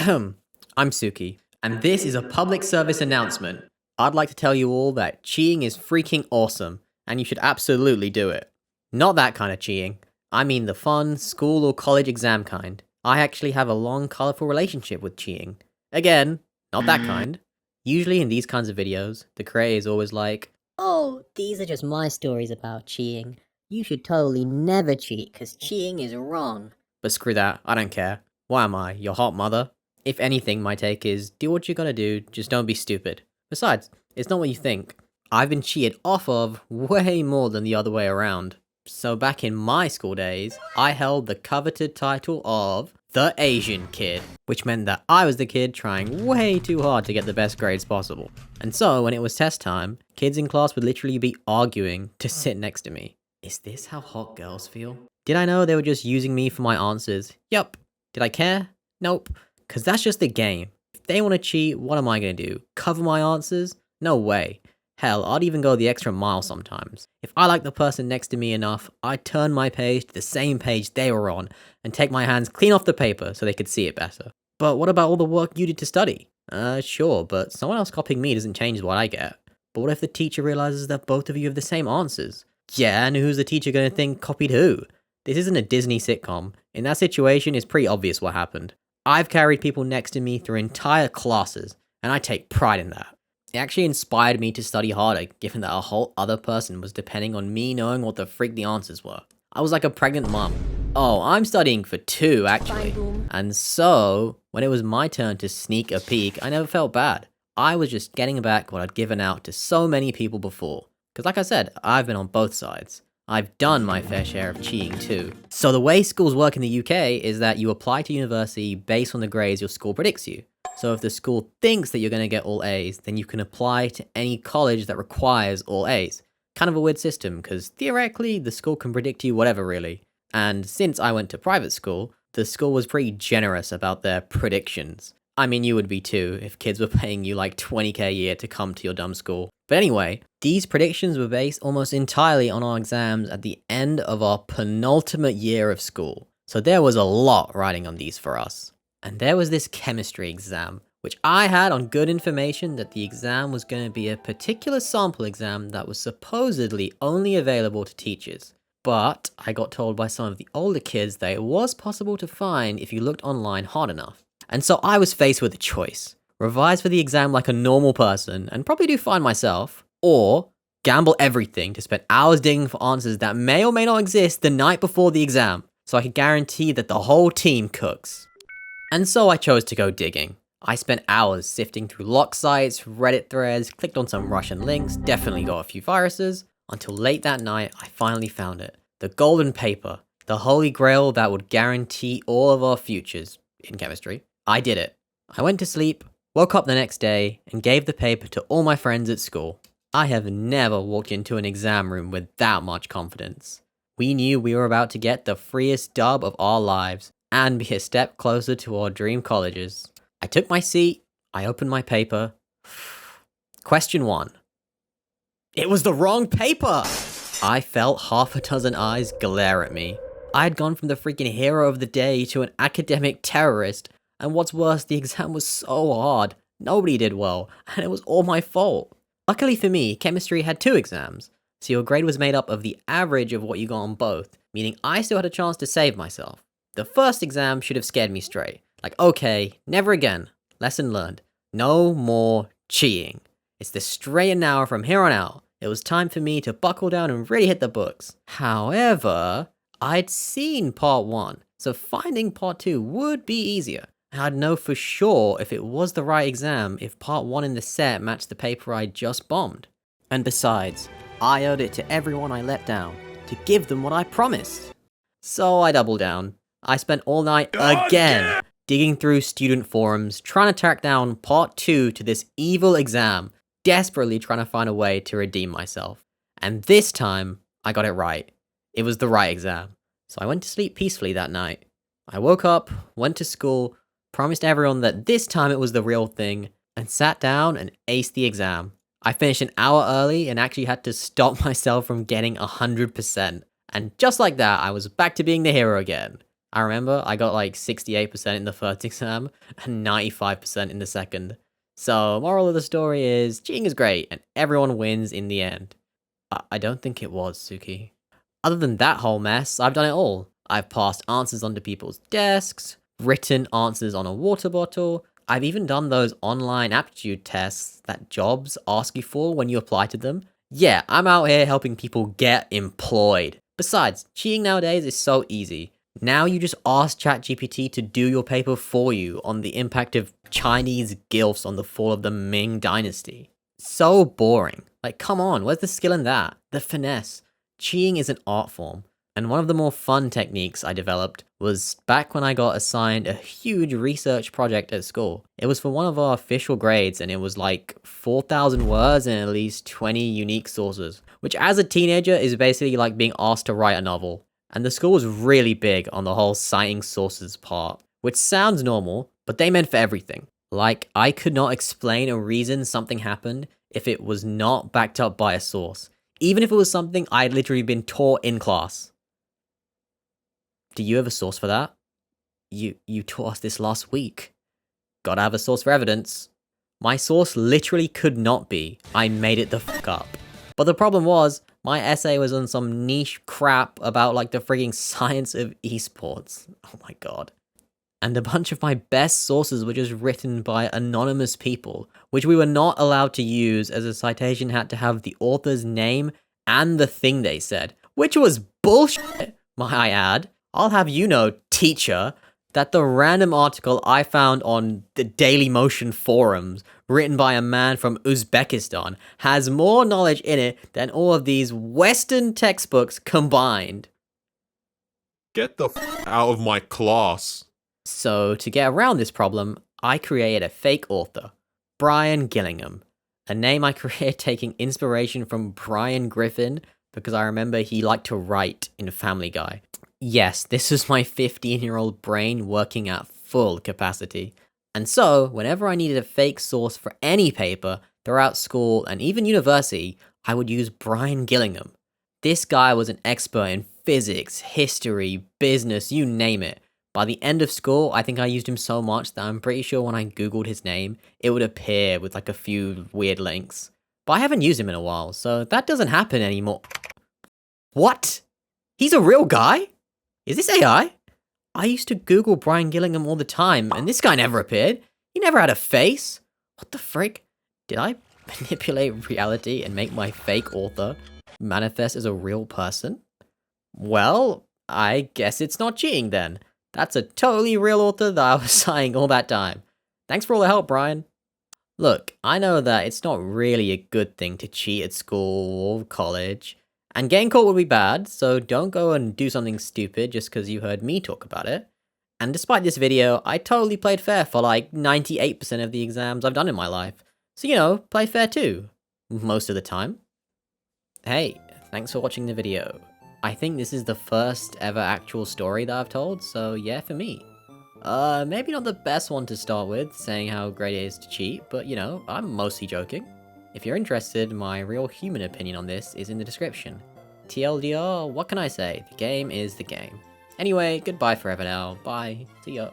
I'm Suki, and this is a public service announcement. I'd like to tell you all that cheating is freaking awesome, and you should absolutely do it. Not that kind of cheating. I mean the fun, school or college exam kind. I actually have a long, colourful relationship with cheating. Again, not that kind. Usually in these kinds of videos, the creator is always like, "Oh, these are just my stories about cheating. You should totally never cheat, because cheating is wrong." but screw that, I don't care. Why am I, your hot mother? If anything, my take is, do what you gotta do, just don't be stupid. Besides, it's not what you think. I've been cheated off of way more than the other way around. So back in my school days, I held the coveted title of the Asian Kid, which meant that I was the kid trying way too hard to get the best grades possible. And so when it was test time, kids in class would literally be arguing to sit next to me. Is this how hot girls feel? Did I know they were just using me for my answers? Yup. Did I care? Nope. Cause that's just the game. If they want to cheat, what am I gonna do? Cover my answers? No way. Hell, I'd even go the extra mile sometimes. If I like the person next to me enough, I'd turn my page to the same page they were on and take my hands clean off the paper so they could see it better. But what about all the work you did to study? Sure, but someone else copying me doesn't change what I get. But what if the teacher realizes that both of you have the same answers? Yeah, and who's the teacher gonna think copied who? This isn't a Disney sitcom. In that situation, it's pretty obvious what happened. I've carried people next to me through entire classes, and I take pride in that. It actually inspired me to study harder, given that a whole other person was depending on me knowing what the freak the answers were. I was like a pregnant mum. Oh, I'm studying for 2, actually. And so, when it was my turn to sneak a peek, I never felt bad. I was just getting back what I'd given out to so many people before. Because like I said, I've been on both sides. I've done my fair share of cheating too. So the way schools work in the UK is that you apply to university based on the grades your school predicts you. So if the school thinks that you're going to get all A's, then you can apply to any college that requires all A's. Kind of a weird system, because theoretically the school can predict you whatever really. And since I went to private school, the school was pretty generous about their predictions. I mean, you would be too, if kids were paying you like 20k a year to come to your dumb school. But anyway, these predictions were based almost entirely on our exams at the end of our penultimate year of school. So there was a lot riding on these for us. And there was this chemistry exam, which I had on good information that the exam was going to be a particular sample exam that was supposedly only available to teachers. But I got told by some of the older kids that it was possible to find if you looked online hard enough. And so I was faced with a choice. Revise for the exam like a normal person, and probably do fine myself, or gamble everything to spend hours digging for answers that may or may not exist the night before the exam, so I could guarantee that the whole team cooks. And so I chose to go digging. I spent hours sifting through lock sites, Reddit threads, clicked on some Russian links, definitely got a few viruses, until late that night I finally found it. The golden paper, the holy grail that would guarantee all of our futures in chemistry. I did it. I went to sleep, woke up the next day, and gave the paper to all my friends at school. I have never walked into an exam room with that much confidence. We knew we were about to get the freest dub of our lives, and be a step closer to our dream colleges. I took my seat, I opened my paper. Question 1. It was the wrong paper! I felt half a dozen eyes glare at me. I had gone from the freaking hero of the day to an academic terrorist. And what's worse, the exam was so hard. Nobody did well, and it was all my fault. Luckily for me, chemistry had 2 exams, so your grade was made up of the average of what you got on both, meaning I still had a chance to save myself. The first exam should have scared me straight. Like, okay, never again. Lesson learned. No more cheating. It's the straight and narrow from here on out. It was time for me to buckle down and really hit the books. However, I'd seen part 1, so finding part 2 would be easier. I'd know for sure if it was the right exam if part 1 in the set matched the paper I'd just bombed. And besides, I owed it to everyone I let down, to give them what I promised. So I doubled down. I spent all night again digging through student forums, trying to track down part 2 to this evil exam, desperately trying to find a way to redeem myself. And this time, I got it right. It was the right exam. So I went to sleep peacefully that night. I woke up, went to school, promised everyone that this time it was the real thing, and sat down and aced the exam. I finished an hour early and actually had to stop myself from getting 100%. And just like that, I was back to being the hero again. I remember I got like 68% in the first exam and 95% in the second. So, moral of the story is cheating is great and everyone wins in the end. I don't think it was, Suki. Other than that whole mess, I've done it all. I've passed answers onto people's desks, written answers on a water bottle. I've even done those online aptitude tests that jobs ask you for when you apply to them. Yeah, I'm out here helping people get employed. Besides, cheating nowadays is so easy. Now you just ask ChatGPT to do your paper for you on the impact of Chinese gilfs on the fall of the Ming Dynasty. So boring. Like, come on, where's the skill in that? The finesse. Cheating is an art form, and one of the more fun techniques I developed was back when I got assigned a huge research project at school. It was for one of our official grades, and it was like 4,000 words and at least 20 unique sources, which as a teenager is basically like being asked to write a novel. And the school was really big on the whole citing sources part, which sounds normal, but they meant for everything. Like, I could not explain a reason something happened if it was not backed up by a source, even if it was something I'd literally been taught in class. Do you have a source for that? You taught us this last week. Gotta have a source for evidence. My source literally could not be. I made it the fuck up. But the problem was, my essay was on some niche crap about like the frigging science of esports. Oh my god. And a bunch of my best sources were just written by anonymous people, which we were not allowed to use as a citation had to have the author's name and the thing they said, which was bullshit, might I add. I'll have you know, teacher, that the random article I found on the Daily Motion forums, written by a man from Uzbekistan, has more knowledge in it than all of these Western textbooks combined. Get the out of my class. So, to get around this problem, I created a fake author, Brian Gillingham, a name I created taking inspiration from Brian Griffin because I remember he liked to write in Family Guy. Yes, this was my 15-year-old brain working at full capacity. And so, whenever I needed a fake source for any paper throughout school and even university, I would use Brian Gillingham. This guy was an expert in physics, history, business, you name it. By the end of school, I think I used him so much that I'm pretty sure when I googled his name, it would appear with like a few weird links. But I haven't used him in a while, so that doesn't happen anymore. What? He's a real guy? Is this AI? I used to Google Brian Gillingham all the time, and this guy never appeared. He never had a face. What the frick? Did I manipulate reality and make my fake author manifest as a real person? Well, I guess it's not cheating then. That's a totally real author that I was citing all that time. Thanks for all the help, Brian. Look, I know that it's not really a good thing to cheat at school or college, and getting caught would be bad, so don't go and do something stupid just because you heard me talk about it. And despite this video, I totally played fair for like 98% of the exams I've done in my life. So, you know, play fair too. Most of the time. Hey, thanks for watching the video. I think this is the first ever actual story that I've told, so yeah, for me. Maybe not the best one to start with, saying how great it is to cheat, but you know, I'm mostly joking. If you're interested, my real human opinion on this is in the description. TLDR, what can I say? The game is the game. Anyway, goodbye forever now. Bye. See ya.